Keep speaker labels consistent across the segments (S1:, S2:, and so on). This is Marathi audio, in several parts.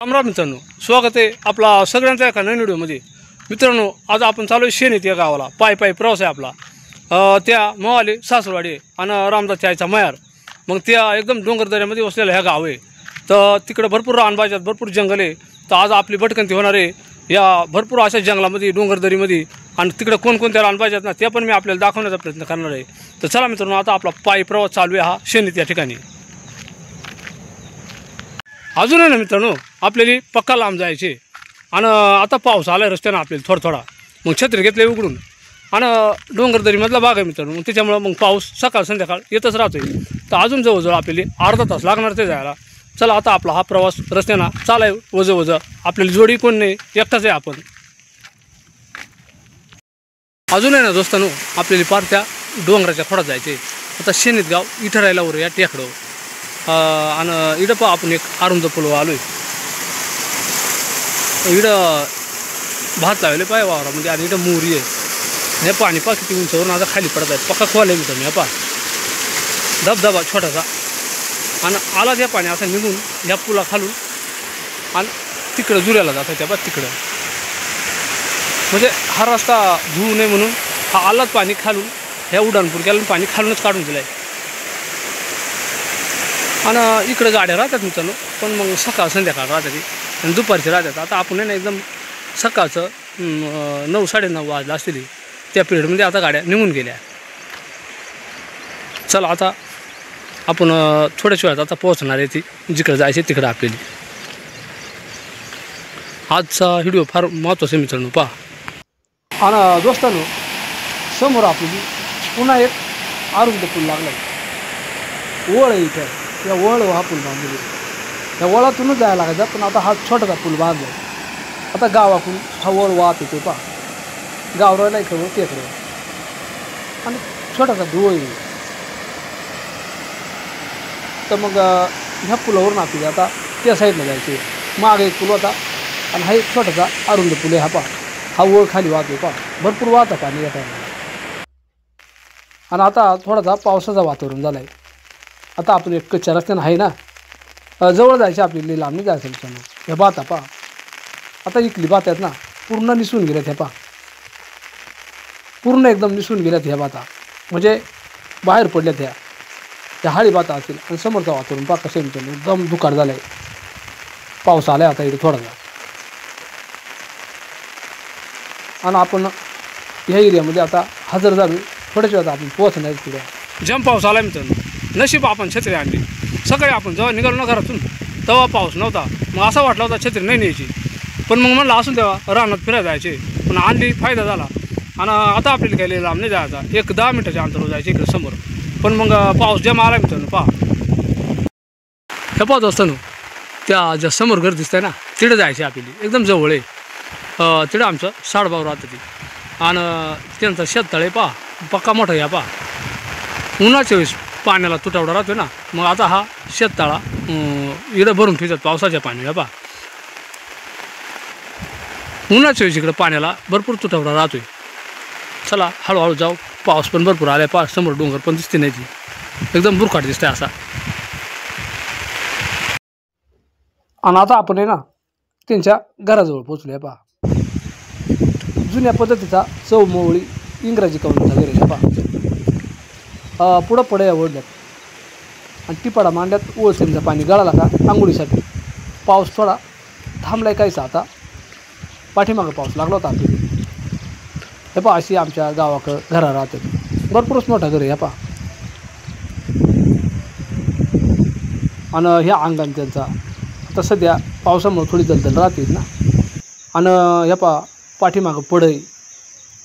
S1: राम मित्रांनो, स्वागत आहे आपला सगळ्यांचा एका नवीन व्हिडिओमध्ये। मित्रांनो, आज आपण चालू आहे शेनीत या गावाला। पायी प्रवास आहे आपला। त्या मोवाली सासरवाडी आणि रामदासच्या आईचा मयार। मग त्या एकदम डोंगरदऱ्यामध्ये वसलेलं ह्या गाव आहे। तर तिकडे भरपूर रानबाजात भरपूर जंगल आहे। तर आज आपली भटकंती होणार आहे या भरपूर अशा जंगलामध्ये डोंगरदरीमध्ये। आणि तिकडे कोणकोणत्या रानबाजात ना ते पण मी आपल्याला दाखवण्याचा प्रयत्न करणार आहे। तर चला मित्रांनो, आता आपला पायी प्रवास चालू आहे हा शेनीत या ठिकाणी। अजून आहे ना मित्रांनो, आपल्याला पक्का लांब जायचे आणि आता पाऊस आला रस्त्यानं आपल्याला थोडा मग छत्री घेतले उघडून आणि डोंगरदरीमधला भाग आहे मित्रांनो। मग त्याच्यामुळं मग पाऊस सकाळ संध्याकाळ येतच राहतोय। तर अजून जवळजवळ आपल्याला अर्धा तास लागणार ते जायला। चला आता आपला हा प्रवास रस्त्यानं चालाय वजं आपल्याला जोडी कोण नाही, एकटाच आहे आपण। अजून आहे ना दोस्तांनो, आपल्याला पार त्या डोंगराच्या खोडात जायचे। आता शेनीत गाव इथं राहिला वर या टेकडं आणि इथं पहा आपण एक अरुंद पुल आलोय। इथं भात लावले पाय वावरामध्ये आणि इथं मोरी आहे। हे पाणी पा किती उंचावरून आता खाली पडत आहे। पक्का खोल आहे मित्रांनो, हे पहा धबधबा छोटासा आणि आला त्या पाणी असं निघून ह्या पुला खालून आणि तिकडं जुऱ्याला जातं त्या पा तिकडं। म्हणजे हा रस्ता धुवू नये म्हणून हा आलाच पाणी खालून ह्या उड्डाणपूर केलं, पाणी खालूनच काढून दिलं आहे। आणि इकडे गाड्या राहतात मित्रांनो, पण मग सकाळ संध्याकाळ राहतात आणि दुपारचे राहतात। आता आपण आहे ना एकदम सकाळचं 9 साडेनऊ वाजला असतील त्या पिरियडमध्ये आता गाड्या निघून गेल्या। चला आता आपण थोड्याच वेळात आता पोहोचणार आहे ती जिकडे जायचे तिकडे आपल्याला। आजचा व्हिडिओ फार महत्त्वाचा मित्रांनो पहा। आणि दोस्तांनो, समोर आपली पुन्हा एक अरुंद पूल लागला आहे। ओळ आहे इथं, या वळ हा पूल बांधलेली, या वळातूनच जायला लागायचा। पण आता हा छोटासा पूल बांधला आहे। आता गावाकडून हा वळ वाहत येतो पहा, गावराला इकडं टेकडं आणि छोटासा धुवं आहे। तर मग ह्या पुलावरून आपल्याला आता त्या साईडला जायचे। मागे एक पूल होता आणि हा एक छोटासा अरुंद पूल आहे। हा पहा, हा वळ खाली वाहतो पहा, भरपूर वाहतं पाणी या टायमाला। आणि आता थोडासा पावसाचा वातावरण झालं आहे। आता आपण एक कच्च्या रस्त्यानं आहे ना, जवळ जायचे आपल्याला, लांब नाही जायचं मित्रांनो। ह्या बाता पहा, आता इकली बात आहेत ना पूर्ण निसून गेल्यात। ह्या पहा पूर्ण एकदम निसून गेल्यात ह्या बाता, म्हणजे बाहेर पडल्यात ह्या हाळी बाता असतील। आणि समोरचं वातावरण पहा कसं मित्रांनो, एकदम दुकाळ झालं आहे। पाऊस आला आहे आता इथे थोडासा। आणि आपण ह्या एरियामध्ये आता हजर झालो। थोड्याच वेळात आपण पोहोचणार तिकडे। जम पाऊस आला मित्रांनो, नशीब आपण छत्री आणली। सकाळी आपण जेव्हा निघालो ना घरातून तेव्हा पाऊस नव्हता। मग असा वाटला होता छत्री नाही न्यायची, पण मग म्हणलं असून तेव्हा रानात फिरायला जायचे, पण आणली फायदा झाला। आणि आता आपल्याला काही लांब नाही जायचा, एक 10 मिनिटाच्या अंतरावर जायचे इकडे समोर। पण मग पाऊस जेव्हा आला मित्रांनो पहा, हे पाहत असताना त्या ज्या समोर घर दिसतंय ना तिकडे जायचे आपल्याला, एकदम जवळ आहे। तिकडं आमचं साडभाऊ राहतं ती आणि त्यांचा शेततळे पहा पक्का मोठा या पहा। उन्हाच्या वेळेस पाण्याला तुटवडा राहतो ना, मग आता हा शेततळा इकडं भरून ठेवतात पावसाच्या पाणी। पहा उन्हाच्या वेळेस इकडं पाण्याला भरपूर तुटवडा राहतोय। चला हळूहळू जाऊ, पाऊस पण भरपूर आलाय पहा। समोर डोंगर पण दिसते नाही ती, एकदम बुरखाट दिसतंय असा। आणि आता आपण आहे ना त्यांच्या घराजवळ पोचलोय पहा। जुन्या पद्धतीचा चौमोवळी इंग्रजी कवलाचा घर आहे पहा। पुढं पडया ओढल्यात आणि टिपाडा मांडल्यात। ओळसेंचं पाणी गळाला का आंघोळीसाठी। पाऊस थोडा थांबलाय कायचा, आता पाठीमागं पाऊस लागला होता आपल्याला। हे पहा अशी आमच्या गावाकडं घरा राहतात, भरपूरच मोठा घर आहे हे पहा। आणि ह्या अंगण त्यांचा आता सध्या पावसामुळे थोडी दलदल राहते ना। आणि हे पहा पाठीमागं पडई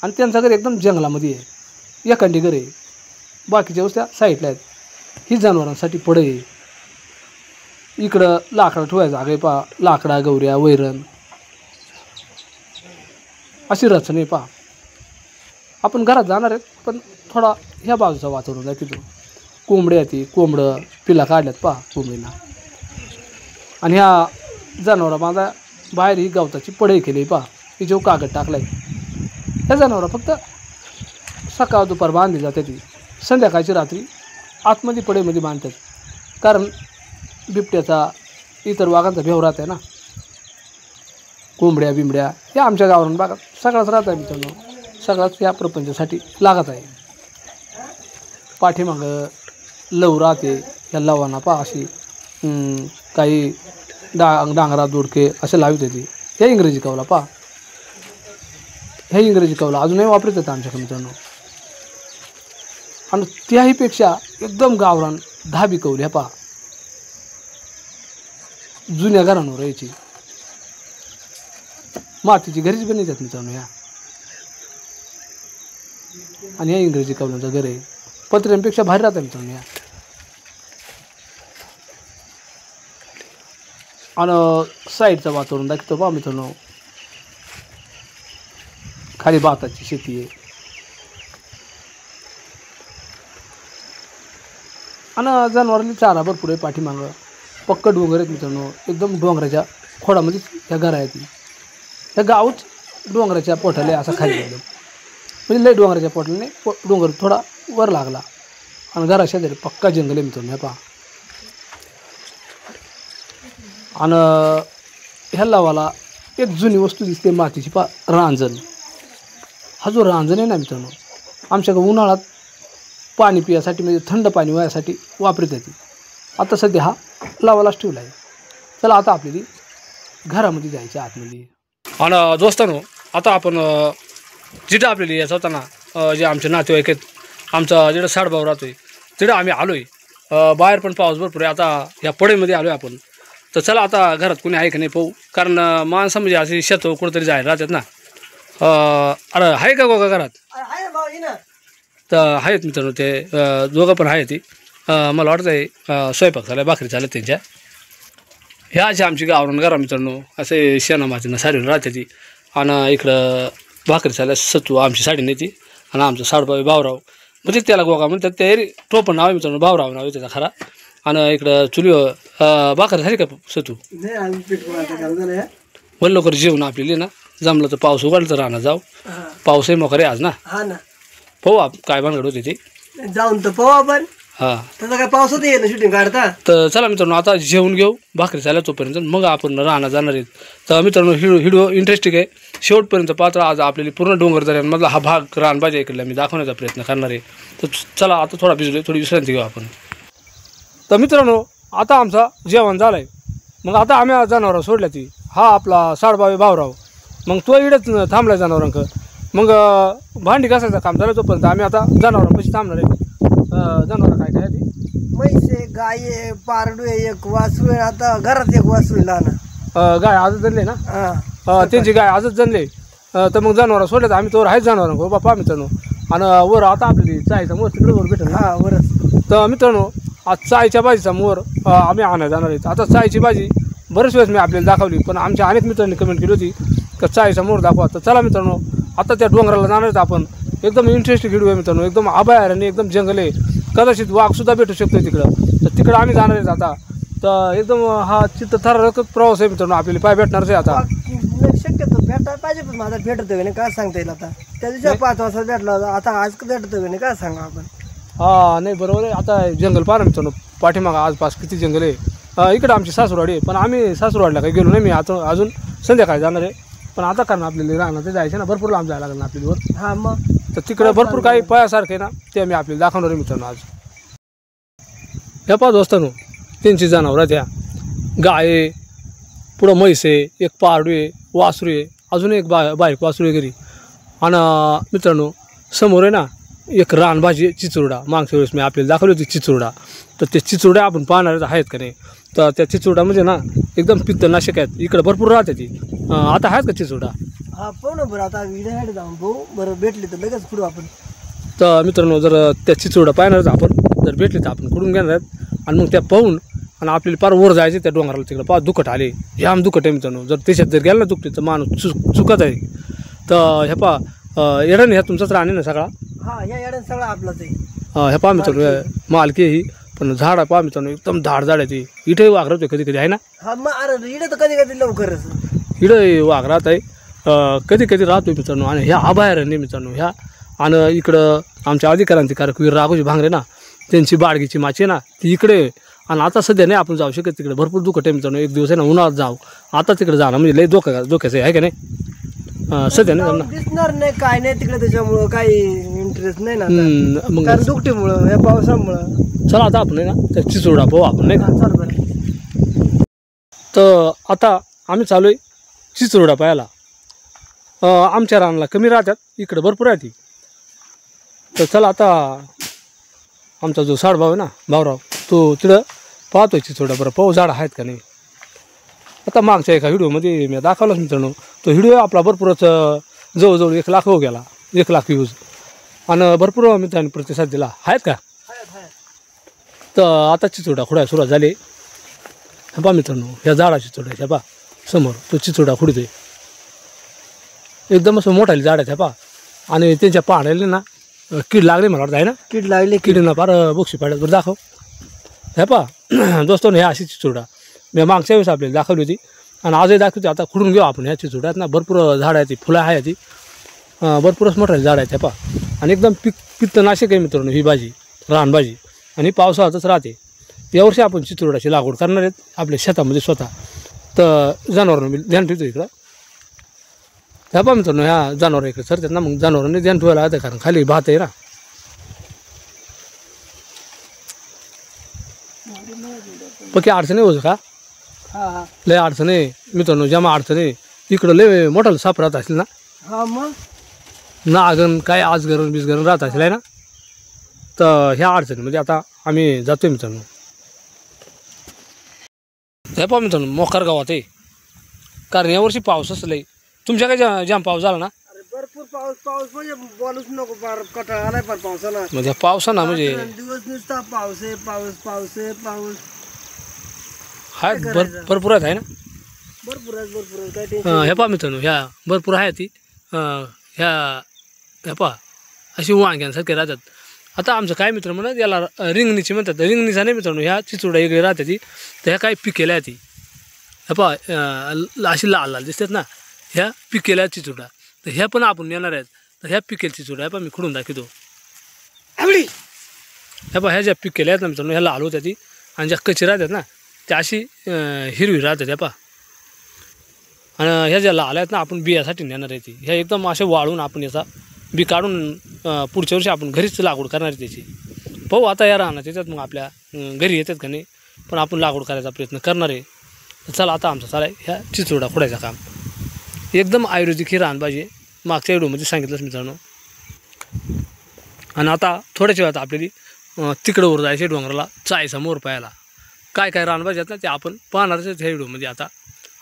S1: आणि त्यांचं घर एकदम जंगलामध्ये आहे। एखादी घर आहे, बाकीच्या वस्त्या साईडला आहेत। ही जनावरांसाठी पडई आहे। इकडं लाकडं ठेवायचं जागा आहे पहा, लाकडा गौऱ्या वैरण अशी रचना आहे पहा। आपण घरात जाणार आहेत, पण थोडा ह्या बाजूचं वातावरण आहे। तिथून कोंबड्या ती कोंबडं पिला काढल्यात पहा कोंबडीना। आणि ह्या जनावरा माझा बाहेर ही गवताची पडई केली पहा, की जो कागद टाकलाय। ह्या जनावरं फक्त सकाळ दुपार बांधली जाते, ती संध्याकाळची रात्री आतमध्ये पडईमध्ये बांधतात। कारण बिबट्याचा इतर वाघांचा भेव राहत आहे ना, कोंबड्या बिंबड्या हे आमच्या गावावरून बघा सगळाच राहत आहे मित्रांनो, सगळाच या प्रपंचासाठी लागत आहे. पाठीमागं लव राहते, या लवांना पहा अशी काही डांगरा दोडके असे लावित होते. ह्या इंग्रजी कवला पहा, ह्या इंग्रजी कवला अजूनही वापरत येतं आमच्याकडे मित्रांनो. आणि त्याहीपेक्षा एकदम गावरान धाबी कवली ह्या पहा, जुन्या घरांवर यायची मातीची घरीच बनवतात मित्रांनो ह्या. आणि ह्या इंग्रजी कवलांचं घर आहे, पत्र्यांपेक्षा भारी राहतात मित्रांनो ह्या. आणि साईडचं वातावरण दाखवतो पहा मित्रांनो, खाली भाताची शेती आहे. आणि जनावरांनी चारा भरपूर आहे. पाठीमागं पक्क डोंगर आहेत मित्रांनो, एकदम डोंगराच्या खोडामध्ये ह्या घर आहेत. ह्या गावच डोंगराच्या पोटाला असा खाली एकदम म्हणजे लय डोंगराच्या पोटाला नाही, डोंगर थोडा वर लागला आणि घराच्या शेजारी पक्का जंगल आहे मित्रांनो ह्या पहा. आणि ह्या लावाला एक जुनी वस्तू दिसते मातीची पहा, रांजण. हा जो रांजण आहे ना मित्रांनो, आमच्याकडे उन्हाळ्यात पाणी पिण्यासाठी म्हणजे थंड पाणी वायासाठी वापरत येते. आता सध्या हा लावालाच ठेवला आहे. चला आता आपल्याला घरामध्ये जायचं आतमध्ये. आणि दोस्तांनो आता आपण जिथं आपल्याला यायचं होता ना, जे आमचे नातेवाईक आहेत, आमचा जिथं साडभाऊ राहतो आहे तिथं आम्ही आलो आहे. बाहेर पण पाऊस भरपूर आहे. आता या पडेमध्ये आलो आहे आपण. तर चला आता घरात कोणी आहे का नाही पाहू, कारण माणसं म्हणजे अशी शेतं कुठंतरी जायला राहतात ना. अरे आहे का गोगा घरात? तर आहेत मित्रांनो, ते दोघं पण आहे. ती मला वाटतं आहे स्वयंपाक झाला, भाकरी झाल्या त्यांच्या. ह्या अशी आमची गावरान घरा मित्रांनो, असे शेणामातीनं साडीवर राहते ती. आणि इकडं भाकरी झाल्या सत्तू आमची साडी नेती. आणि आमचं साडभाऊ भावराव म्हणजे त्याला गोगा म्हणतात, ते टोपण नाव आहे मित्रांनो, भावराव नाव आहे त्याचा खरा. आणि इकडं चुलीवर भाकरी झाली का सत्तू? बोल लवकर जेवण आपल्याला ना, जमलं तर पाऊस उघडलं तर राहणार जाऊ. पाऊसही मोकरे आज ना, पाहू काय भानगड होते ते
S2: जाऊन तर पाहू आपण.
S1: हां
S2: त्याचा काय पावसात येईल शूटिंग काढता.
S1: तर चला मित्रांनो आता जेवून घेऊ, भाकरी झाल्या तोपर्यंत मग आपण राहणार जाणार आहेत. तर मित्रांनो व्हिडिओ इंटरेस्टिंग आहे, शेवटपर्यंत पात्र. आज आपल्याला पूर्ण डोंगर दऱ्यांमधला हा भाग रानबाजा इकडला मी दाखवण्याचा प्रयत्न करणार आहे. तर चला आता थोडा भिजलो, थोडी विश्रांती घेऊ आपण. तर मित्रांनो आता आमचा जेवण झालं आहे. मग आता आम्ही जनावरं सोडल्या ती. हा आपला साडभाऊ भावराव, मग तो इकडेच थांबला जनावरांक. मग भांडी घासायचं काम झालं तोपर्यंत आम्ही आता जनावरांपाशी थांबणार आहे. जनावर काय काय ती
S2: म्हैस आहे, गाय आहे, पारडू आहे, एक वासरू आहे. आता घरात एक वासरू आहे लहान.
S1: गाय आजच जनले ना, त्यांची गाय आजच जनले. तर मग जनावर सोडल्यात आम्ही तोवर आहेच जनावर हो बापा मित्रांनो. आणि वर आता आपली चायचा मोर तिकडे वर भेटेल ना.
S2: वरच
S1: तर मित्रांनो आज चायच्या भाजीचा मोर आम्ही आणायला जाणार आहेत. आता चायची भाजी बरेच वेळेस मी आपल्याला दाखवली, पण आमच्या अनेक मित्रांनी कमेंट केली होती का चायचा मोर दाखवा. तर चला मित्रांनो आता त्या डोंगराला जाणार आहेत आपण. एकदम इंटरेस्टिंग व्हिडिओ आहे मित्रांनो, एकदम अभयारण्य, एकदम जंगल आहे. कदाचित वाघसुद्धा भेटू शकतो तिकडं. तर तिकडं आम्ही जाणार आहेत आता. तर एकदम हा चित्तथरारक प्रवास आहे मित्रांनो, आपल्याला पाय भेटणारच आहे आता.
S2: शक्यतो भेटायला पाहिजे, पण माझा भेटतो का नाही काय सांगता येईल. आता त्या दिवशी 5 वाजता भेटला होता, आता आज भेटतो का नाही काय सांगा आपण.
S1: हां नाही बरोबर आहे. आता जंगल पाहा मित्रांनो, पाठीमागं आजपास किती जंगल आहे. इकडं आमची सासूरवाडी आहे, पण आम्ही सासूरवाडीला काही गेलो नाही. मी आता अजून संध्याकाळी जाणार आहे. पण आता कारण आपल्याला राहणार ते जायचं ना, भरपूर लांब जायला लागलं ना आपल्यावर.
S2: हां मग
S1: तर तिकडं भरपूर काही पायासारखं आहे ना, ते आम्ही आपल्याला दाखवणार आहे मित्रांनो आज. ह्या पाच वाजतानो त्यांची जनावरं त्या गाय आहे, पुढं म्हैस आहे, एक पारडू आहे, वासरू आहे, अजून एक बारीक वासरू आहे घरी. आणि मित्रांनो समोर आहे ना एक रानभाजी चिचुरडा. मागच्या वेळेस मी आपल्याला दाखवली होती चिचुरडा. तर ते चिचुरड्या आपण पाहणार आहेत का नाही. तर त्या चिचुरडा म्हणजे ना एकदम पित्तनाशक आहेत, इकडं भरपूर राहते ती. आता आहेत का चिचुरडा?
S2: हा पाहू ना बरं, आता विड्यासाठी जाऊन भाऊ बरं भेटले तर लगेच पुढू आपण.
S1: तर मित्रांनो जर त्या चिचुरडा पाहणार आपण, जर भेटले तर आपण कुठून घेणार आहेत. आणि मग त्या पाहून आणि आपल्याला पार वर जायचे त्या डोंगराला. तिकडं पार दुखट आले, ह्याम दुखट आहे मित्रांनो. जर त्याच्यात जर गेला ना दुखते तर माणूस चुकत आहे. तर ह्या पा येडा ह्या तुमचाच राहणे ना सगळा.
S2: हा ह्या येड्यानं सगळा आपलाच आहे.
S1: ह्या पहा मित्रांनो मालकी ही, पण झाड पहा मित्रांनो एकदम झाड आहे ती. इथे वाघ राहतोय कधी कधी आहे ना.
S2: हा मग अरे इडं तर कधी कधी लवकरच
S1: इकडं वाघ राहत आहे, कधी कधी राहतोय मित्रांनो. आणि ह्या अभयारण्य मित्रांनो ह्या. आणि इकडं आमच्या अधिकाऱ्यांचे कारकवीर राघोजी भांगरे ना, त्यांची बाडगीची माची आहे ना ती इकडे. आणि आता सध्या नाही आपण जाऊ शकत तिकडे, भरपूर दुःख आहे मित्रांनो. एक दिवस आहे ना उन्हाळ्यात जाऊ, आता तिकडे जाणं म्हणजे लई धोक्याचं आहे का नाही. सध्या नाही जाणार
S2: दिसणार नाही काय नाही तिकडे, त्याच्यामुळं काही इंटरेस्ट नाही ना
S1: मग
S2: कारण दुकटीमुळं या पावसामुळं.
S1: चला आता आपण आहे ना त्या चिचोडा पाहू आपण नाही का.
S2: चाल बरं.
S1: तर आता आम्ही चालू आहे चिचोडा पाहायला. आमच्या रानाला कमी राहतात, इकडं भरपूर आहे ती. तर चला आता आमचा जो साडभाऊ आहे ना भाऊराव, तो तिकडं पाहतोय चिचोडा. बरं पाहू झाड आहेत का नाही. आता मागच्या एका व्हिडिओमध्ये मी दाखवलाच मित्रांनो, तो व्हिडिओ आपला भरपूरच जवळजवळ 1 लाख हो गेला, 1 लाख व्ह्यूज, आणि भरपूर मित्रांनी प्रतिसाद दिला. आहेत का. तर आता चिचोडा खुडायला सुरुवात झाली. हे पहा मित्रांनो, ह्या झाडाची चिचोडा ह्या पहा समोर तो चिचोडा खुडतोय. एकदम असं मोठाले झाड आहेत ह्या पहा, आणि त्यांच्या पाण्याला ना कीड लागली मला वाटतं आहे ना.
S2: कीड लागली.
S1: किडीनं फार बक्षी पाड्यात. बरं दाखव. हे पहा दोस्तों, ह्या अशी चिचोडा मी मागच्या वेळेस आपल्याला दाखवली होती आणि आजही दाखवते. आता खुडून घेऊ आपण ह्या चिचोड्यात ना. भरपूर झाडं आहेत, ती फुलं आहे, ती भरपूरच मोठाले झाड आहेत ह्या पहा. आणि एकदम पित्तनाशक आहे मित्रांनो ही भाजी, रानभाजी, आणि पावसाळ्यातच राहते. यावर्षी आपण चिचोड्याची लागवड करणार आहेत आपल्या शेतामध्ये स्वतः. तर जनावरांना मी ध्यान ठेवतो इकडं. ह्या पहा मित्रांनो, ह्या जनावर इकडे सरतात ना, मग जनावरांनी ध्यान ठेवायला लागतं, कारण खाली भात आहे ना. पक्की अडचणी होतं का.
S2: हा
S1: लय अडचण आहे मित्रांनो, जमा अडचण आहे. इकडं लय मोठालं साप राहत असेल ना.
S2: हा मग
S1: नागन काय आजगरण बिजगरण राहत असेल आहे ना. तर ह्या अडचणीमध्ये आता आम्ही जातोय मित्रांनो. हे पहा मित्रांनो, मोकार गावात आहे, कारण यावर्षी पाऊस असलंय. तुमच्या काय जाम पाऊस झाला ना.
S2: भरपूर पाऊस म्हणजे बोलूच नको, फार कटाळा आलाय फार पावसाला.
S1: म्हणजे पावसाना म्हणजे
S2: दिवस नुसता पाऊस आहे पाऊस पाऊस आहे पाऊस.
S1: आहेत भरपूर आहेत आहे ना.
S2: भरपूर आहे काय टेन्शन.
S1: हे पहा मित्रांनो, ह्या भरपूर आहे ती. ह्या पहा अशी वांग्यांसारखे राहतात. आता आमचं काय मित्र म्हणत याला रिंगणीची म्हणतात. रिंगणीचा नाही मित्रांनो, ह्या चिचोडा वेगळी राहते ती. तर ह्या काय पिकेल्या आहे ती. ह्या पहा अशी लाल लाल दिसतात ना, ह्या पिकेल्या चिचोडा. तर ह्या पण आपण येणार आहेत. तर ह्या पिकेल चिचोडा ह्या पहा मी खुडून दाखवतो. ह्या पहा ह्या ज्या पिकेल्या आहेत ना मित्रांनो, ह्या लाल होत्या ती, आणि ज्या कच्ची राहतात ना त्या अशी हिरवी राहतात. ह्या पहा, आणि ह्या ज्या लाल आहेत ना आपण बियासाठी नेणार आहे ती. ह्या एकदम असे वाळून आपण याचा बी काढून पुढच्या वर्षी आपण घरीच लागवड करणार आहे त्याची. पाहू आता या राहणार येतात, मग आपल्या घरी येतात का नाही, पण आपण लागवड करायचा प्रयत्न करणार आहे. तर चला आता आमचा चालाय ह्या चिचोडा खोडायचं काम. एकदम आयुर्वेदिक ही रानभाजी आहे, मागच्या व्हिडिओमध्ये सांगितलंच मित्रांनो. आणि आता थोड्याच्या वेळात आपल्याला तिकडं वर जायचे डोंगराला चायचा मोर पाहायला. काय काय रानभाजी आहेत ना ते आपण पाहणारच ह्या व्हिडिओमध्ये आता.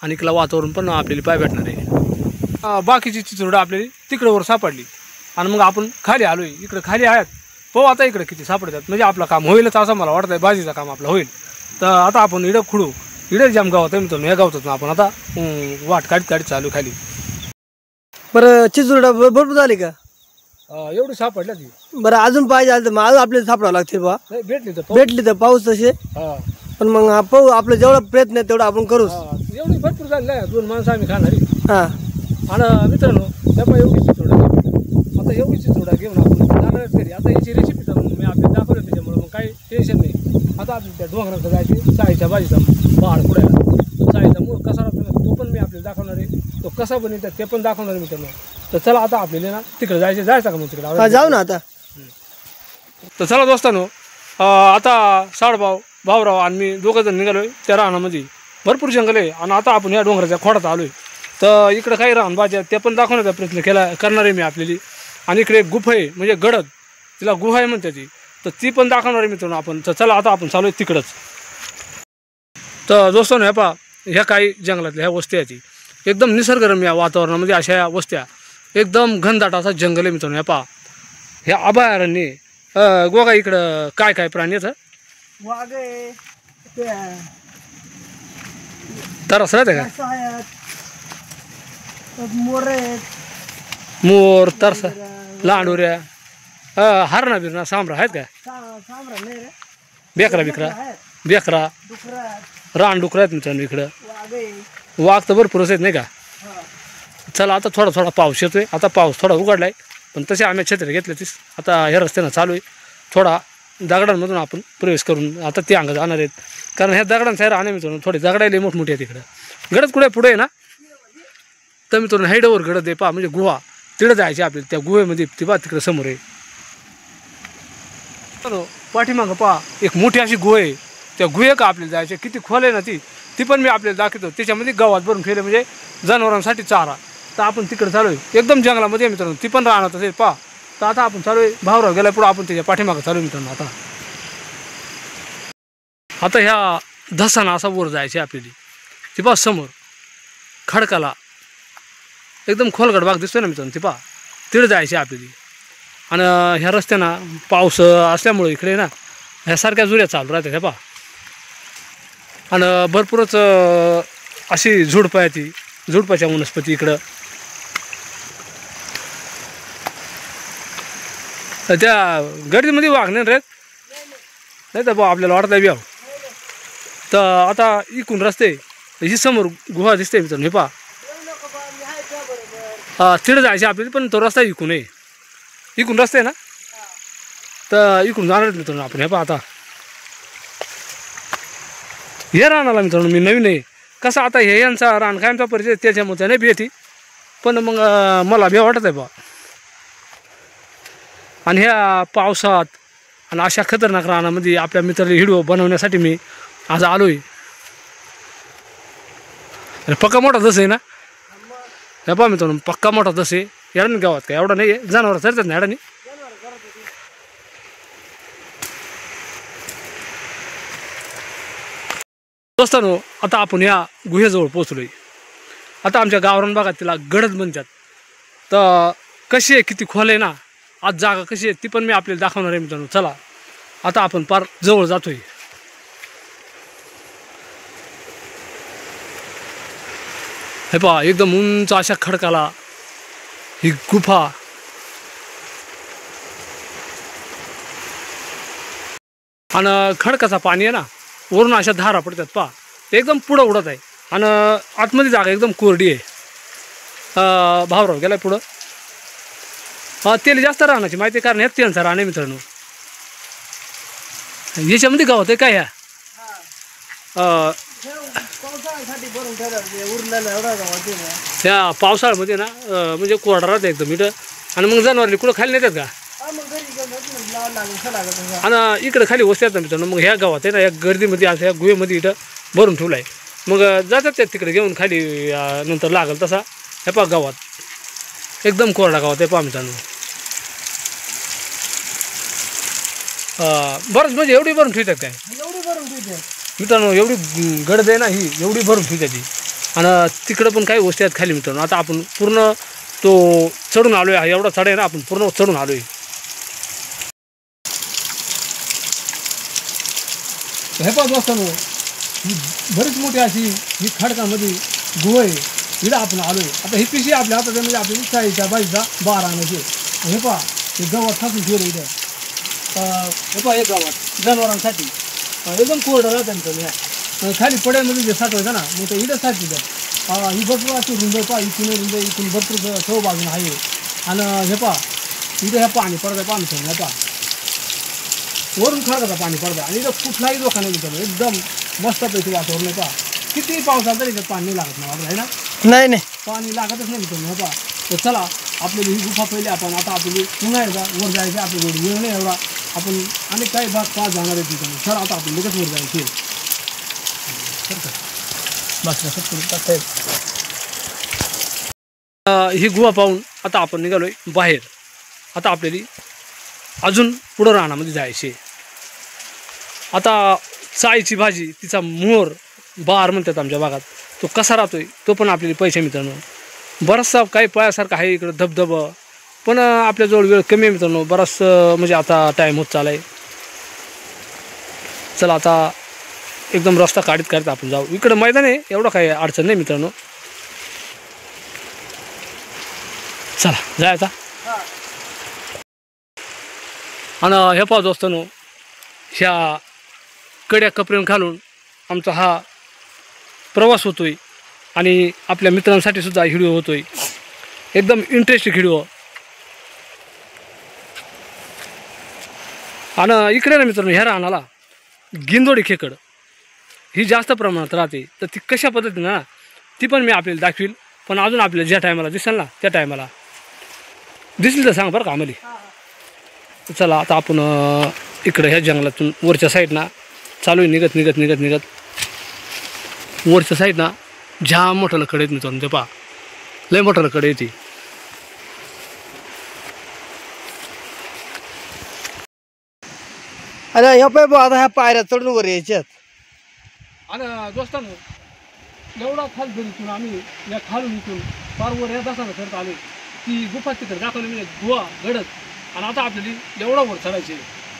S1: आणि इकडला वातावरण पण आपल्याला पाय भेटणार आहे. बाकीची चिचोडा आपल्याला तिकडं वर सापडली, आणि मग आपण खाली आलो आहे. इकडं खाली आहेत, पाहू आता इकडे किती सापडतात. म्हणजे आपलं काम होईलच असं मला वाटतं आहे, भाजीचं काम आपलं होईल. तर आता आपण इडं खुडू. इडं जाम गावात आहे मित्रांनो, या गावातून आपण आता वाट काढीत चालू खाली.
S2: बरं चिचोडा भरपूर झाली का.
S1: एवढी सापडल्या ती.
S2: बरं अजून पाहिजे आलं तर मग अजून आपल्याला सापडावं लागतील बा.
S1: नाही
S2: भेटली तर पाऊस तसे. पण मग पाहू, आपलं जेवढा प्रयत्न आहे तेवढा आपण करूच.
S1: एवढी भरपूर झाली आहे, 2 माणसं आम्ही खाणारी.
S2: हा
S1: आणि मित्रांनो त्या पण एवढी चिचोडा आता एवढी चिचोडा घेऊन आपण जाणारच घरी. आता याची रेसिपी तर मी आपल्याला दाखवलं, त्याच्यामुळे मग काही टेन्शन नाही. आता आपल्या त्या डोंगराचं जायचे चाळीच्या भाजीचा पहाड पुढायला. चाळीचा मूळ कसा राहतो तो पण मी आपल्याला दाखवणार आहे, तो कसा बनवतात ते पण दाखवणार आहे मित्रांनो. तर चला आता आपल्याला ना तिकडे जायचं का मग तिकडे
S2: जाऊ ना आता.
S1: तर चला दोस्तांनो, आता भाऊराव आणि मी दोघं जण निघालो आहे त्या रानामध्ये. भरपूर जंगल आहे, आणि आता आपण या डोंगराच्या खोडात आलो आहे. तर इकडं काही रानभाज्या ते पण दाखवण्याचा प्रयत्न करणार आहे मी आपल्याला. आणि इकडे एक गुफा आहे, म्हणजे गडद, तिला गुहा आहे म्हणते ती. तर ती पण दाखवणार आहे मित्रांनो आपण. तर चला आता आपण चालू आहे तिकडंच. तर दोस्तांनो ह्या पहा, ह्या काही जंगलातल्या ह्या वस्त्या आहेत, ती एकदम निसर्गरम्य ववातावरणामध्ये अशा ह्या वस्त्या. एकदम घनदाट असा जंगल आहे मित्रांनो. ह्या पहा ह्या अभयारण्य. गोगा इकडं काय काय प्राणी आहेत.
S2: वाघ आहे,
S1: तरस राहते का.
S2: मोर आहेत,
S1: मोर, तरस, लांडुऱ्या, हरणा बिरणा, सांभरा आहेत का. बेकरा रानडुकरं आहेत मित्रांनो इकडं. वाघ तर भरपूरच आहेत नाही का. चला आता थोडा पाऊस येतोय. आता पाऊस थोडा उघडलाय, पण तसे आम्ही छत्री घेतले तीस. आता ह्या रस्त्यानं चालू आहे. थोडा दगडांमधून आपण प्रवेश करून आता ते अंग जाणार आहेत, कारण ह्या दगडांचा राहणे मित्रांनो थोडे दगडायला मोठमोठे आहेत इकडं. गडद कुठे पुढे आहे ना, तर मित्रांनो हाईडवर गडद आहे पहा, म्हणजे गुहा तिकडं जायचे आपल्याला. त्या गुहेमध्ये ती पहा तिकडं समोर आहे. पाठीमागं पहा एक मोठी अशी गुहा आहे. त्या गुहे का आपल्याला जायचे, किती खोल आहे ना ती पण मी आपल्याला दाखवतो. त्याच्यामध्ये गावात भरून ठेवले म्हणजे जनावरांसाठी चारा. तर आपण तिकडे चालू आहे, एकदम जंगलामध्ये मित्रांनो. ती पण राहणार असेल पहा. तर आता आपण चालू आहे भावराव गेला पुढं, आपण त्याच्या पाठीमागं चालू मित्रांनो. आता ह्या धसाना असा वर जायचे आपल्याला. ती पहा समोर खडकाला एकदम खोलगड भाग दिसतोय ना मित्रांनो, ती पहा तिकडे जायचे आपल्याला. आणि ह्या रस्त्यानं पाऊस असल्यामुळे इकडे ना ह्यासारख्या जुऱ्या चालू राहतात हे पहा. आणि भरपूरच अशी झुडपं आहे, ती झुडपाच्या वनस्पती इकडं. त्या गर्दीमध्ये वाघ नाही रे, नाही तर बा आपल्याला वाटतं बी. तर आता इकून रस्ते, ही समोर गुहा दिसते मित्रांनो हे पहा. तिकडे जायचे आपल्याला, पण तो रस्ता इकून आहे. इकून रस्ता आहे ना, तर इकडून जाणार मित्रांनो आपण हे पहा. आता हे राहणाला मित्रांनो मी नवीन आहे कसं. आता हे यांचा रान कायमचा परिचय त्याच्यामुळे नाही भीती, पण मग मला भे वाटत आहे बा. आणि ह्या पावसात आणि अशा खतरनाक रानामध्ये आपल्या मित्राला व्हिडिओ बनवण्यासाठी मी आज आलो आहे. आणि पक्का मोठा दस आहे ना हे पहा मित्रांनो, पक्का मोठा दस आहे. येडानी गावात काय एवढा नाही आहे, जनावर चरतात ना येडानी. दोस्तांनो आता आपण या गुहेजवळ पोचलो आहे. आता आमच्या गावरान भागात तिला गडद म्हणतात. तर कशी आहे, किती खोल आहे ना, आज जागा कशी आहे ती पण मी आपल्याला दाखवणार आहे मित्रांनो. चला आता आपण पार जवळ जातोय. हे पहा एकदम उंच अशा खडकाला ही गुफा. आणि खडकाचा पाणी आहे ना, वरून अशा धारा पडतात पहा, ते एकदम पुढं उडत आहे. आणि आतमध्ये जागा एकदम कोरडी आहे. भावराव गेला पुढं. तेल जास्त राहण्याची माहिती, कारण ह्यात त्यांचा राहणे मित्रांनो. याच्यामध्ये गावात आहे काय ह्या त्या पावसाळ्यामध्ये ना म्हणजे कोरडा राहते एकदम इथं. आणि मग जनावरली कुठं खाली नेतात का, आणि इकडे खाली वस्त्यात ना मित्रांनो. मग ह्या गावात आहे ना, या गर्दीमध्ये असं ह्या गुहेमध्ये इथं भरून ठेवलं आहे. मग जातात त्या तिकडे घेऊन खाली नंतर लागल तसा. ह्या पहा गावात एकदम कोरडा गावात आहे पहा मित्रांनो. बरंच म्हणजे एवढी भरून ठेवतात काय मित्रांनो, एवढी गडद आहे ना ही, एवढी भरून ठेवतात ती. आणि तिकडं पण काही वस्ती आहेत खाली मित्रांनो. आता आपण पूर्ण तो चढून आलो आहे, एवढा चढ आहे ना, आपण पूर्ण चढून आलो आहे. हे पण दोस्तांनो ही बरीच मोठी अशी ही खडकामध्ये गुहा आहे. इथं आपण आलो आहे. आता ही पिशी आपल्या हातात म्हणजे आपली चाळीच्या बाईचा 12 आणायचे. हे पहा हे गावात फासून ठेवलं इथं. हे पहा हे गावात जनावरांसाठी एकदम कोरडं राहतं मित्रांनो. खाली पड्यांमध्ये जे साठवायचं ना, मग ते इथं साठवतात. ही भरपूर अशी रुंद पहा, इथून रुंद इथून भरपूर चौ बाजून आहे. आणि हे पहा इथं ह्या पाणी पडतं पाणी मित्रांनो. हे पहा वरून खडकाचं पाणी पडतं. आणि इथं कुठलाही धोका नाही मित्रांनो, एकदम मस्तपैकी वातावरण आहे पहा. किती पाऊस आला तरी इथं पाणी नाही लागत नाही आहे ना. नाही पाणी लागतच नाही मित्रांनो. हे पहा. तर चला आपल्याला ही गुफा पहिली आपण आता आपली पुन्हा एकदा वर जायचं. आपल्याकडे वेळ नाही एवढा, आपण अनेक काही भाग पास जाणार आहे तिथं. चला आता आपण लगेच वर जायचे. ही गुहा पाहून आता आपण निघालोय बाहेर. आता आपल्याला अजून पुढं रानामध्ये जायचे. आता चाळीची भाजी, तिचा मोर बार म्हणतात आमच्या भागात, तो कसा राहतोय तो पण आपल्याला पैसे मित्रांनो. बराचसा काही पळ्यासारखं आहे इकडं धबधबं, पण आपल्याजवळ वेळ कमी आहे मित्रांनो. बराच म्हणजे आता टाईम होत चालला आहे. चला आता एकदम रस्ता काढत आपण जाऊ. इकडं मैदान आहे, एवढं काही अडचण नाही मित्रांनो. चला जायचा. आणि हे पाहू दोस्तांनो, ह्या कड्या कपड्यान घालून आमचा हा प्रवास होतोय. आणि आपल्या मित्रांसाठी सुद्धा व्हिडिओ होतोय, एकदम इंटरेस्टिंग व्हिडिओ. आणि इकडे ना मित्रांनो ह्या रानाला गिंदोडी खेकड ही जास्त प्रमाणात राहते. तर ती कशा पद्धतीनं ना ती पण मी आपल्याला दाखवील. पण अजून आपल्याला ज्या टायमाला दिसेल ना त्या टायमाला दिसली तर सांग बरं का आम्हाला. चला आता आपण इकडं ह्या जंगलातून वरच्या साईडना चालू आहे निघत निघत निघत निघत. वरच्या साईडना जाम मोठं लकडे येत मित्रांनो. ते पहा लय मोठं लकडे येते.
S2: अरे ह्या पाय बघ, आता ह्या पायऱ्या चढून वर यायच्यात.
S1: आणि दोस्तांनो एवढा खाल धरीतून आम्ही या खालून इथून फार वर या तासानं करत आले. ती गुफा तिकडे दाखवली म्हणजे गुहा घडत. आणि आता आपल्याला एवढा वर चढायचे.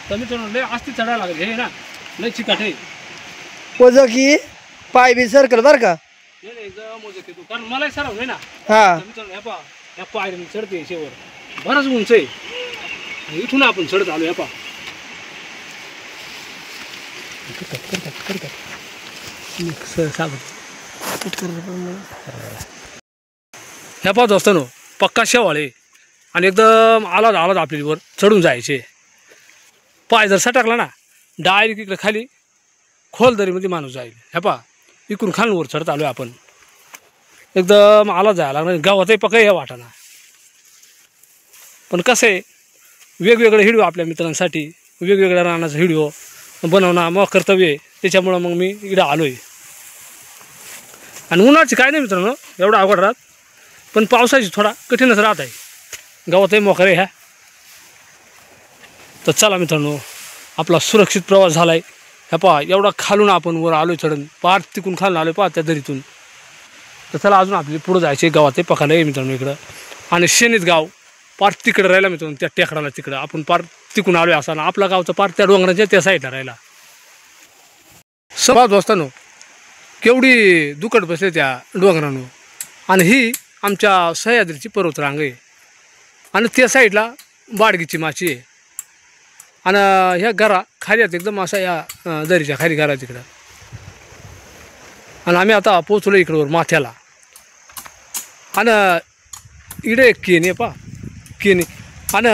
S1: तर मित्रांनो लय आस्ती चढायला लागेल. हे ना लय चिकाट आहे.
S2: वज की पाय बी सरकल बरं का.
S1: तू कारण मलाही सराव नाही ना.
S2: हा
S1: मित्रांनो ह्या पहा ह्या पायरीने चढते शेवर बराच उंच आहे. इथून आपण चढत आलो. ह्या पहा ह्या पाहत असताना पक्का शेवाळे आणि एकदम आलाद आलाद आपल्यावर चढून जायचे. पाय जर सटकला ना डायरेक्ट इकडे खाली खोल दरीमध्ये माणूस जाईल. ह्या पहा इकडून खालून वर चढत आलो आपण. एकदम आला जायला लागणार गावातही पक्का या वाटाना. पण कसं आहे वेगवेगळे व्हिडिओ आपल्या मित्रांसाठी वेगवेगळ्या रानाचा व्हिडिओ बनवणं मग कर्तव्य आहे. त्याच्यामुळं मग मी इकडं आलो आहे. आणि उन्हाळ्याची काय नाही मित्रांनो एवढा अवघड राहत. पण पावसाची थोडा कठीणच राहत आहे. गावातही मोकर आहे ह्या. तर चला मित्रांनो आपला सुरक्षित प्रवास झाला आहे. ह्या पहा एवढा खालून आपण वर आलो चढून पार तिकून खालून आलो पहा त्या दरीतून. तर चला अजून आपली पुढं जायचे. गावातही पकायला आहे मित्रांनो इकडं. आणि शेनीत गाव पार तिकडं राहिला मित्रांनो त्या टेकडाला तिकडं आपण पार तिकून आलो आहे. असा ना आपला गावचं पार त्या डोंगराच्या त्या साईडला राहिला. समाज असताना केवढी दुकट बसले त्या डोंगरानं. आणि ही आमच्या सह्याद्रीची पर्वतरांग आहे. आणि त्या साईडला बाडगीची माची आहे. आणि ह्या घरा खाली आहेत एकदम असा या दरीच्या खाली घरा तिकडं. आणि आम्ही आता पोचलो इकडवर माथ्याला. आणि इकडे एक केनी आहे पा केनी. आणि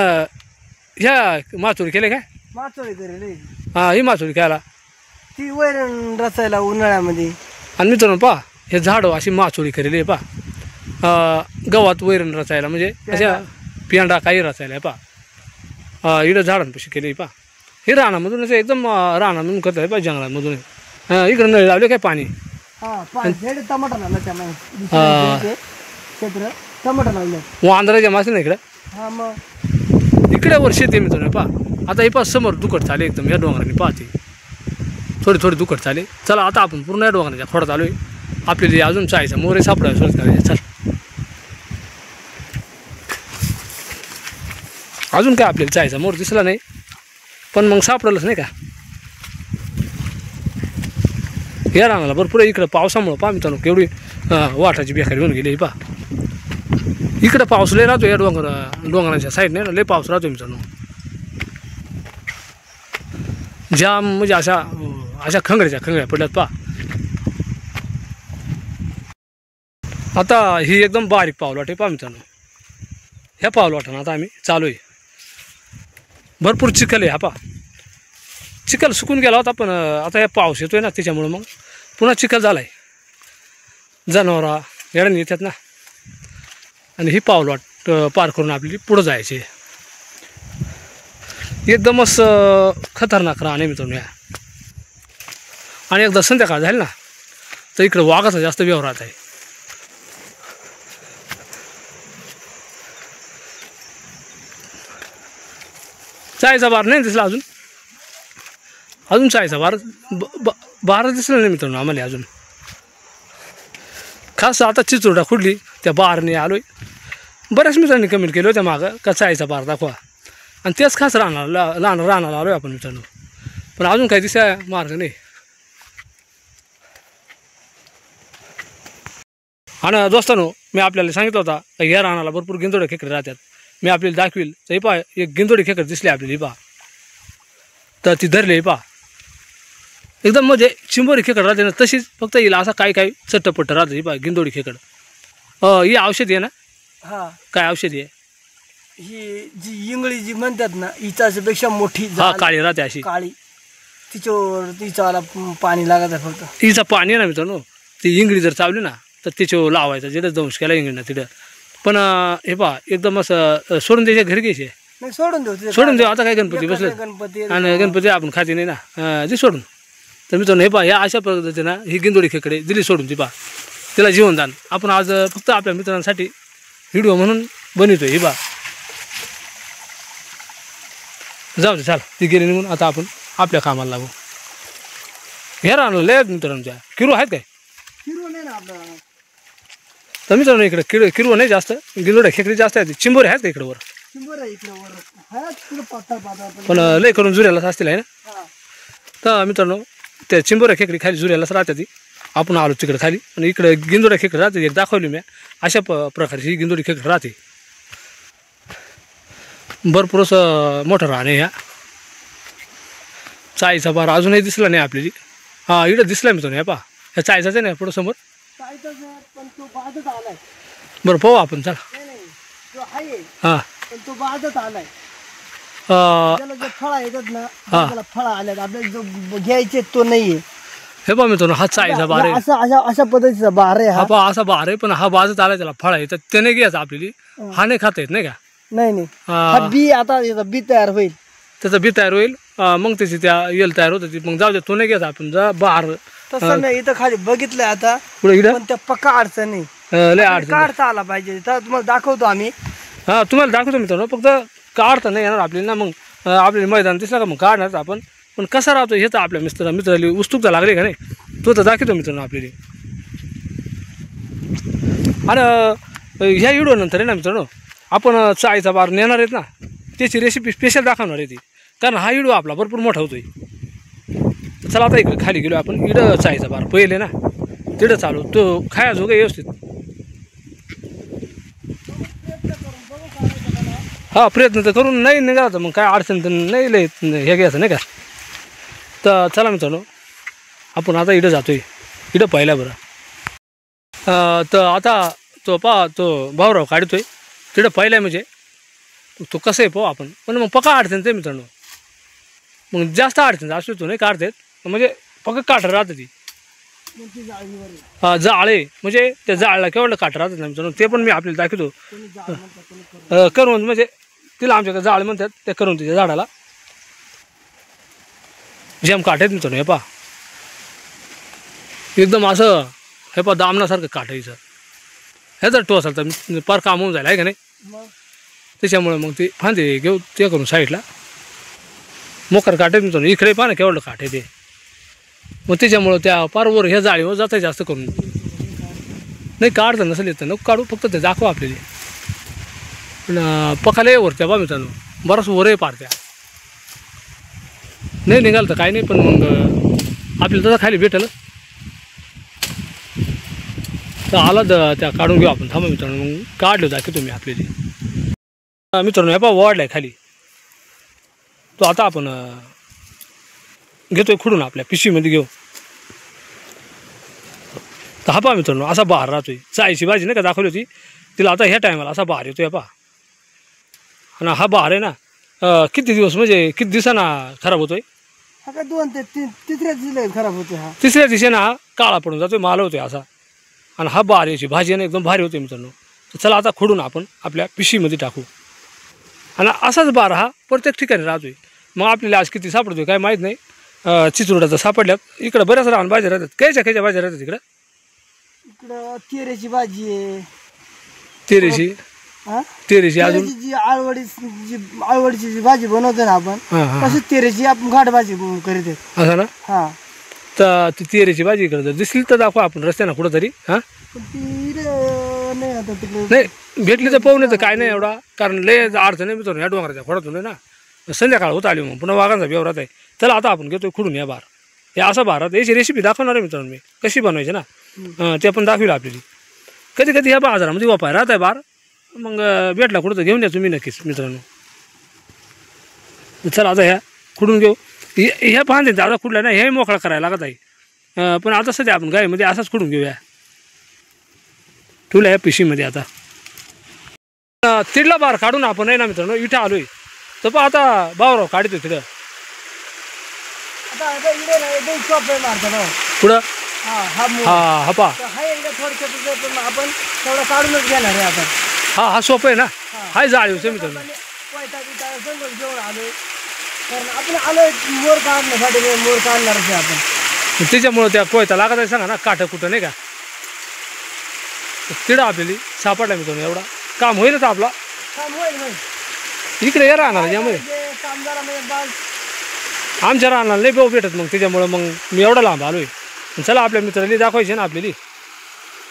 S1: ह्या माचोरी केले काय
S2: माचोळी करेल
S1: हां ही माचोरी खायला
S2: ती वैरण रचायला उन्हाळ्यामध्ये.
S1: आणि मित्रांनो पहा हे झाडं अशी माचोळी करेली आहे पहा. गव्हात वैरण रचायला म्हणजे अशा पेंडा काही रचायला आहे पहा. इकडं झाडांपाशी केली पहा. हे रानामधून असं एकदम रानामधून करत आहे पहा जंगलामधून. इकडं नळी लावले काय पाणी.
S2: टमाटर लावलं क्षेत्र टमाटर लावलं
S1: वांदराच्या मासे ना इकडं.
S2: हा मग
S1: इकडे वर शेती मित्रांनो पहा. आता हे पहा समोर दुकट चाले एकदम या डोंगराने पाहते थोडी थोडी दुकट चाले. चला आता आपण पूर्ण या डोंगराच्या खोडात आलो आहे. आपल्याला अजून चायचा मोरे सापडायला सुरुवात करायची. चल अजून काय आपल्याला चायचा मोर दिसला नाही पण मग सापडलंच नाही का. या रानाला भरपूर इकडं पावसामुळं पहा मित्रांनो केवढी वाटाची बेकारी होऊन गेली पहा. इकडं पाऊस लय राहतो या डोंगराच्या साईडने ना लय पाऊस राहतो मित्रांनो. जाम म्हणजे अशा अशा खंगड्या पडल्यात पहा. आता ही एकदम बारीक पावलवाट आहे पहा मित्रांनो. ह्या पावलवाटानं आता आम्ही चालू आहे. भरपूर चिखल आहे हा पहा. चिखल सुकून गेला होता पण आता या पाऊस येतोय ना त्याच्यामुळं मग पुन्हा चिखल झाला आहे. जनावरा येड्याने येतात ना. आणि ही पावलवाट पार करून आपली पुढं जायची. एकदमच खतरनाक राहणे मित्रांनो या. आणि एकदा संध्याकाळ झाली ना तर इकडं वाघाचा जास्त व्यवहार आहे. चायचा बार नाही दिसला अजून चायचा बार दिसला नाही मित्रांनो आम्हाला अजून. खास आता चिचोरडा खुडली त्या बारने आलो आहे. बऱ्याच मित्रांनी कमेंट केलं होत्या मागं का चायचा बार दाखवा. आणि तेच खास राहणार आलो आहे आपण मित्रांनो. पण अजून काही दिसा मार्ग नाही. आणि दोस्तांनो मी आपल्याला सांगितलं होता का या रानाला भरपूर गिंदोडे खेकडे राहतात. मी आपल्याला दाखवील तर पहा एक गिंदोडी खेकडे दिसली आपल्याला पहा. तर ती धरली पहा एकदम म्हणजे चिंबोरी खेकड राहते ना तशीच फक्त येईल असा काही चट्टपट्ट राहते पहा गिंदोडी खेकड. ही औषधी आहे ना.
S2: हा
S1: काय औषधी आहे
S2: ही जी इंगळी जी म्हणतात ना हिच्यापेक्षा मोठी
S1: हा काळी राहते अशी
S2: काळी तिच्यावर तिच्याला पाणी लागत आहे फक्त.
S1: तिचं पाणी आहे ना मित्रांनो, ती इंगळी जर चावली ना तर तिच्यावर लावायचं, जिथं दंश केला इंगळीनं तिथं. पण हे पहा एकदम असं सोडून द्यायच्या घरी घ्यायचे,
S2: नाही सोडून देऊ
S1: सोडून देऊ. आता काय गणपती बसले
S2: गणपती
S1: आणि गणपती आपण खाते नाही ना, ती सोडून. तर मित्रांनो हे पहा, ह्या अशा पद्धतीनं ही गिंदोडी खेकडे दिली सोडून, ती पहा तिला जीवनदान आपण आज फक्त आपल्या मित्रांसाठी व्हिडिओ म्हणून बनवतोय. ही पहा जाऊ दे, चाल ती गेली निघून. आता आपण आपल्या कामाला लागू. हे राहणार लय मित्रांच्या किरू आहेत काय?
S2: हिरो नाही ना आपल्याला.
S1: तर मित्रांनो इकडे किरू नाही जास्त, गिंदोड्या खेकडी जास्त आहेत. चिंबोरे आहेत का इकडे वर?
S2: बरं इकडे वर हा तिकडे पातळ
S1: पण लय करून जुऱ्यालाच असतील आहे ना.
S2: हा
S1: तर मित्रांनो त्या चिंबोऱ्या खेकडी खाली जुऱ्यालाच राहते ती. आपण आलो तिकडे खाली आणि इकडे गिंदोड्या खेकडी राहते. एक दाखवली मी अशा प्रकारची ही गिंदोडी खेकडी राहते. भरपूर असं मोठं राहणे. ह्या चाईचा बार अजूनही दिसला नाही आपल्याला. हा इकडं दिसला मित्रांनो, हे पहा ह्या चाईचाच आहे ना पुढं समोर.
S2: पण तो बाधत आलाय.
S1: बरं पाहू आपण, चला.
S2: नाही तो आहे
S1: हां
S2: पण तो बाधत आलाय. त्याला जे फळा येतात ना त्याला फळा आल्यात, आपल्याला जो घ्यायचे तो नाहीये.
S1: हे पहा मित्रांनो, हा चाईचा बार आहे.
S2: अशा पद्धतीचा बार आहे
S1: हा पहा असा बार आहे, पण हा बाजत आला त्याला फळा येतात, त्याने घ्यायचं आपल्याला. हा नाही खाता येत नाही का?
S2: नाही हा बी आता बी तयार होईल,
S1: त्याचं बी तयार होईल, मग त्याची त्या येल तयार होत. मग जाऊ दे, तो नाही घ्यायचा आपण. जा बार
S2: तसं नाही. इथं खाली बघितलंय आता,
S1: पुढे इकडं
S2: पण त्या पक्का अडचणी
S1: लय अडचण
S2: काढता आला पाहिजे. तर तुम्हाला दाखवतो आम्ही.
S1: हा तुम्हाला दाखवतो मित्रांनो, फक्त काढता नाही येणार आपल्याला ना. मग आपल्याला मैदान दिसलं का मग काढणार आपण. पण कसा राहतो हे तर आपल्या मित्राला उत्सुकता लागली का नाही, तो तर दाखवतो मित्रांनो आपल्याला. आणि ह्या व्हिडिओ नंतर आहे ना मित्रांनो, आपण चाईचा बार नेणार आहेत ना, त्याची रेसिपी स्पेशल दाखवणार आहे ती. कारण हा व्हिडिओ आपला भरपूर मोठा होतोय. चला आता इकडे खाली गेलो आपण. इकडं चाईचा बार पहिले ना तिकडं चालू, तो खायचो का व्यवस्थित. हा प्रयत्न तर करून नाही निघाला तर मग काय अडचण तर नाही लय हे घ्यायचं नाही का. तर चला मित्रांनो आपण आता इकडं जातोय. इकडं पाहिल्या बरं. तर आता तो तो भाऊराव काढतोय तिकडं पाहिलं म्हणजे तो कसं आहे पाहू आपण. पण मग पक्का अडचण ते मित्रांनो, मग जास्त अडचण असतो तो नाही काढतात, म्हणजे पक्का काठ राहतं ती. जाळे म्हणजे त्या जाळला केवढं काठ राहतात ना मित्रांनो, ते पण मी आपल्याला दाखवतो. करून म्हणजे तिला आमच्याकडे जाळ म्हणतात, ते करून तिच्या झाडाला जेम काठ आहेत मित्रांनो. हे पहा एकदम असं हे पहा दामनासारखं काठ आहे हिचं. हे जर टोसल तर पार काम होऊन जाईल आहे का नाही. त्याच्यामुळे मग ते फांदे घेऊ ते करून साईडला मोकर काठ आहे मित्रांनो. इकडे पहा ना केवढं काठ आहे ते. मग त्याच्यामुळं त्या पारवर ह्या जाळीवर जातं जास्त करून. नाही काढतं नसेल येतं नको काढू, फक्त ते दाखवा आपल्याला. पण पकाला ये वरत्या बा मित्रांनो, बराच वर आहे पार त्या. नाही निघाल तर काही नाही, पण मग आपल्याला तसं खाली भेटेल. तर आला त्या काढून घेऊ आपण. थांबा मित्रांनो, मग काढलो दाखवतो तुम्ही आपल्याला. मित्रांनो हे पहा वाढलाय खाली तो. आता आपण घेतोय खुडून आपल्या पिशवीमध्ये घेऊ. तर हा पहा मित्रांनो असा बहार राहतोय. चाईची भाजी नाही का दाखवली होती तिला, आता ह्या टायमाला असा बहार येतोय पहा. आणि हा बहार आहे ना किती दिवस म्हणजे किती दिवसांना खराब होतोय.
S2: हा काय 2 ते 3 तिसऱ्या दिवशी खराब होते. हा
S1: तिसऱ्या दिवशी ना हा काळा पडून जातोय, माल होतोय असा. आणि हा बहार याची भाजी आहे ना एकदम भारी होते मित्रांनो. तर चला आता खोडून आपण आपल्या पिशवीमध्ये टाकू. आणि असाच बहार हा प्रत्येक ठिकाणी राहतोय. मग आपल्याला आज किती सापडतोय काय माहीत नाही. चिचुरड्याचा सापडल्यात. इकडं बऱ्याच राहून भाज्या राहतात. कायच्या भाज्या राहतात इकडं.
S2: इकडं तेरेची भाजी आहे.
S1: तेरेची अजून
S2: जी आळवडीची जी भाजी बनवतो ना आपण, तशीच तेरेची आपण घाट भाजी करीत
S1: असं ना.
S2: हा
S1: तर ती तेरेची भाजी इकडं जर दिसली तर दाखवा आपण रस्त्यानं कुठं तरी. हां
S2: नाही आता तिकडे
S1: नाही भेटली तर पाहून येतं काय नाही एवढा. कारण लय अडचण आहे मित्रांनो, या डोंगराच्या खोडातून आहे ना. संध्याकाळ होत आली मग पुन्हा वाघांचा व्यवहारात आहे. चला आता आपण घेतोय खुडून या बार. हे असा बारात याची रेसिपी दाखवणार आहे मित्रांनो मी, कशी बनवायची ना ते आपण दाखविलं आपल्याला. कधी कधी ह्या बाजारामध्ये वापाय राहत आहे बार. मग भेटला कुठं तर घेऊन या तुम्ही नक्कीच मित्रांनो. चला आता ह्या खुडून घेऊ. ह्या फांदे दादा खुडल्या ना हे मोकळा करायला लागत आहे. पण आता सध्या आपण गायमध्ये असाच खुडून घेऊया. ठेवल्या ह्या पिशीमध्ये. आता तिडला बार काढून आपण आहे ना मित्रांनो इथं आलोय तर पण आता बावराव काढतो तिथं
S2: आता इकडे ना एकदम शॉप आहे मारतो
S1: पुढं
S2: हा
S1: हा पा
S2: हाय एकदा थोडक्यात पण आपण तेवढं काढूनच घेणार आहे आता
S1: हा सोपं आहे ना हाय जाळीव मित्रांनो
S2: पोयता बिता सगळं जेवण आलोय कारण आपण आलोय मोर काढण्यासाठी मोर काढणारच आहे आपण
S1: त्याच्यामुळं त्या कोयता लागत आहे सांगा ना काठं कुठं नाही का तिडं आपल्याला सापडला मित्रांनो एवढा काम होईलच आपला
S2: काम होईल होईल
S1: इकडे ये राहणार यामध्ये
S2: काम झाला म्हणजे बाल
S1: आमच्या राहणार नाही भाऊ भेटत मग त्याच्यामुळं मग मी एवढा लांब आलोय चला आपल्या मित्राला दाखवायचे ना आपल्याला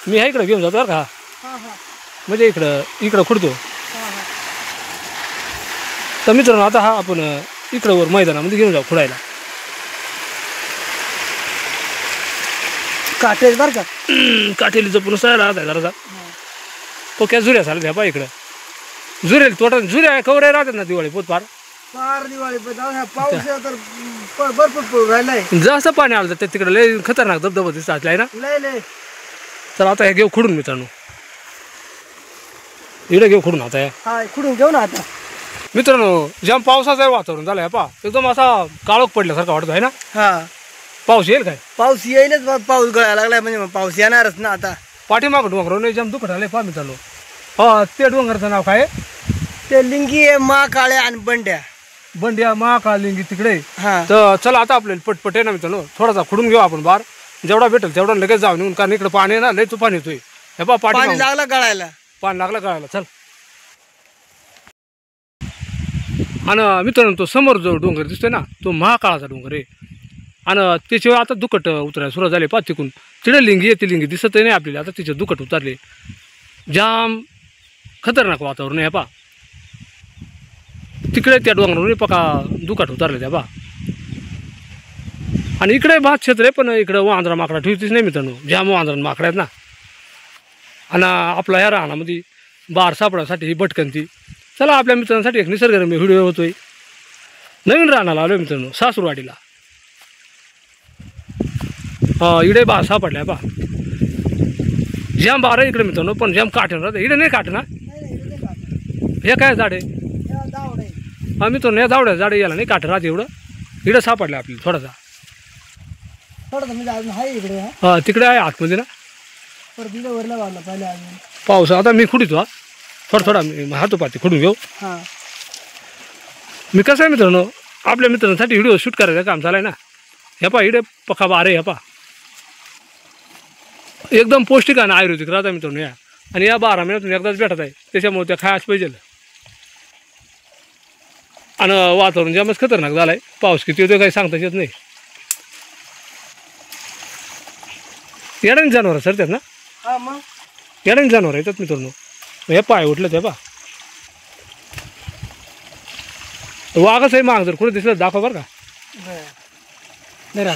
S1: मी हा इकडं घेऊन जातो बरं का म्हणजे इकडं खुडतो तर मित्रांनो आता हा आपण इकडं वर मैदानामध्ये घेऊन जाऊ खुडायला
S2: काटेल बरं का
S1: काठेली जपून सहायला राहत आहे जरा पोक्या जुऱ्या झाल्या द्या पा इकडं जुरेल तोटा जुऱ्या कवऱ्या राहतात ना दिवाळी पोत फार
S2: फार दिवाळी पाऊस तर भरपूर राहिलाय
S1: जास्त पाणी आलं तर तिकडे लय खतरनाक धबधबा दिसत आहे ना
S2: लय लय
S1: तर आता हे घेऊ खुडून मित्रांनो इकडे घेऊ खुडून आता
S2: हा खुडून घेऊ ना आता
S1: मित्रांनो जाम पावसाचं वातावरण झालंय पा एकदम असा काळोख पडल्यासारखा वाटतो आहे ना
S2: हा
S1: पाऊस येईल काय
S2: पाऊस येईलच पाऊस गळायला लागलाय म्हणजे पाऊस येणारच ना आता
S1: पाठीमागं डोंगर नाही जाम दुखत आलंय पा मित्रांनो हा ते डोंगरचं नाव काय
S2: ते लिंगी आहे मा काळे आणि बंड्या
S1: बंड्या महाकालिंगी तिकडे
S2: हा
S1: तर चला आता आपल्याला पटपट आहे ना मित्रांनो थोडासा खुडून घेऊ आपण बार जेवढा भेटेल तेवढा लगेच जाऊन येऊन कारण इकडे पाणी आहे ना लय तुफान येतोय हे पा
S2: पाणी लागला गळायला
S1: पाणी लागलं कळायला चल आणि मित्रांनो तो समोर जो डोंगर दिसतोय ना तो महाकाळाचा डोंगर आहे आणि त्याच्यावर आता दुकट उतरायला सुरुवात झाली पा तिकून तिकडे लिंगी आहे ती लिंगी दिसत नाही आपल्याला आता तिचे दुकट उतरले जाम खतरनाक वातावरण आहे पा तिकडे त्या डोंगरावर पका दुकाट उतरले त्या बा आणि इकडे भात क्षेत्र आहे पण इकडे वांद्रा माकडा ठेवतीच नाही मित्रांनो जाम वांद्रा माकडा आहेत ना आणि आपला ह्या रानामध्ये बार सापडासाठी ही भटकंती चला आपल्या मित्रांसाठी एक निसर्गरम्य व्हिडिओ होतोय नवीन रानाला आलो मित्रांनो सासूरवाडीला इकडे बार सापडल्या बा जाम बार आहे इकडे मित्रांनो पण जाम काठण राहते इकडे नाही काठ ना हे काय झाड आहे हा मित्रांनो या जावड्या झाडे याला नाही काठ राहते एवढं इकडं सापडलं आपल्याला थोडासा हा तिकडे आहे आतमध्ये ना पाऊस आता मी खुडीतो हा थोडा मी हातो पाहते खुडून घेऊ मी कसं आहे मित्रांनो आपल्या मित्रांसाठी व्हिडिओ शूट करायचं काम चालू आहे ना ह्या पा इकडे पक्का बार आहे ह्या पा एकदम पौष्टिक आहे ना आयुर्वेदिक राहता मित्रांनो या आणि या 12 महिन्यातून एकदाच भेटत आहे त्याच्यामुळे त्या खायच पाहिजे आणि वातावरण जामच खतरनाक झालं आहे पाऊस किती होतो काही सांगता येत नाही येण्याने जनावर सर त्यात ना येण्याने जनावर येतात मित्रांनो हे पाय उठलं ते बा वाघच आहे माग जर कुठे दिसलं दाखव बरं का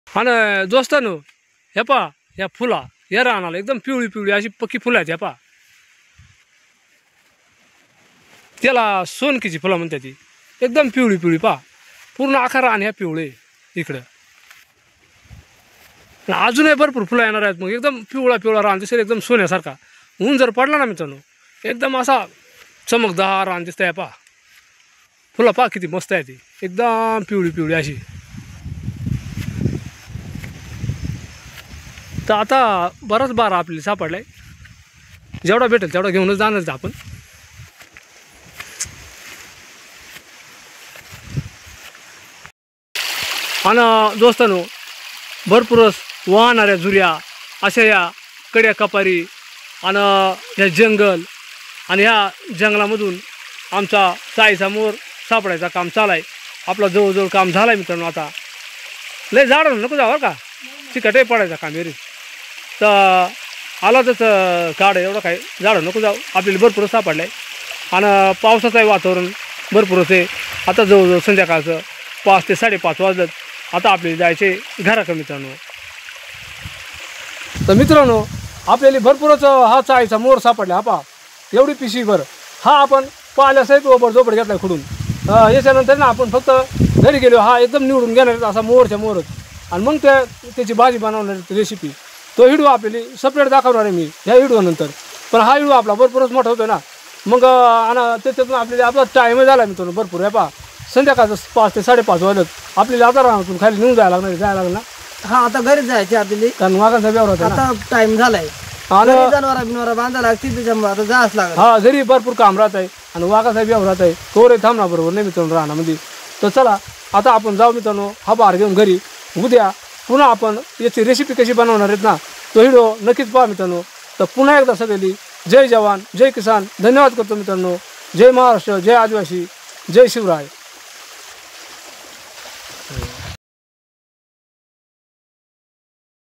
S1: आणि दोस्तानो हे पा ह्या फुला या रानाला एकदम पिवळी पिवळी अशी पक्की फुलं आहेत ह्या पा त्याला सोनकीची फुलं म्हणतात ती एकदम पिवळी पिवळी पा पूर्ण आकार रान ह्या पिवळे इकडं अजूनही भरपूर फुलं येणार आहेत मग एकदम पिवळा पिवळा रान दिसेल एकदम सोन्यासारखा ऊन जर पडला ना मित्रांनो एकदम असा चमकदार रान दिसतं आहे पा फुलं पा किती मस्त आहे ती एकदम पिवळी पिवळी अशी तर आता बराच बारा आपल्याला सापडलाय जेवढा भेटेल तेवढा घेऊनच जाणारच आपण आणि दोस्तांनो भरपूरच वाहणाऱ्या झुऱ्या अशा या कड्या कपारी आणि ह्या जंगल आणि ह्या जंगलामधून आमचा साईचा मोर सापडायचा काम चालू आहे आपला जवळजवळ काम झालं आहे मित्रांनो आता लय झाडं नको जावं का चिकटही पडायचा काम एरी तर आला तसं काढ एवढं काय झाडं नको जाऊ आपल्याला भरपूर सापडलं आहे आणि पावसाचंही वातावरण भरपूरच आहे आता जवळजवळ संध्याकाळचं 5 ते 5:30 वाजत आता आपल्याला जायचे घराकडे मित्रांनो तर मित्रांनो आपल्याला भरपूरच हा चाळीचा मोर सापडला हा पा एवढी पिशवीभर हा आपण पाहिल्यासहित ओबर झोपड घेतला खुडून याच्यानंतर ना आपण फक्त घरी गेलो हा एकदम निवडून घेणार असा मोरच्या मोरच आणि मग त्याची भाजी बनवणार रेसिपी तो व्हिडिओ आपल्याला सेपरेट दाखवणार आहे मी ह्या व्हिडिओनंतर पण हा व्हिडिओ आपला भरपूरच मोठा होतो ना मग आणि त्याच्यातून आपला टाईम झाला मित्रांनो भरपूर आहे. पहा संध्याकाळचं 5 ते 5:30 वाजत आपल्याला आता राहून खाली निघून जायला लागणार ना.
S2: हा आता घरी जायचे आपल्याला,
S1: कारण वाघांचा व्यवहार होता ना.
S2: आता टाइम झालाय
S1: आणि
S2: जनावरा बिनवरा बांधा लागतील त्याच्यामुळे आता जायच लागत.
S1: हा घरी भरपूर काम राहत आहे आणि वाघाचा व्यवहार राहत आहे. थोडे थांबणार बरोबर नाही मित्रांनो राहण्यामध्ये. तर चला आता आपण जाऊ मित्रांनो हा भार घेऊन घरी. उद्या पुन्हा आपण याची रेसिपी कशी बनवणार आहेत ना तो व्हिडिओ नक्कीच पहा मित्रांनो. तर पुन्हा एकदा सगळी जय जवान जय किसान धन्यवाद करतो मित्रांनो. जय महाराष्ट्र, जय आदिवासी, जय शिवराय.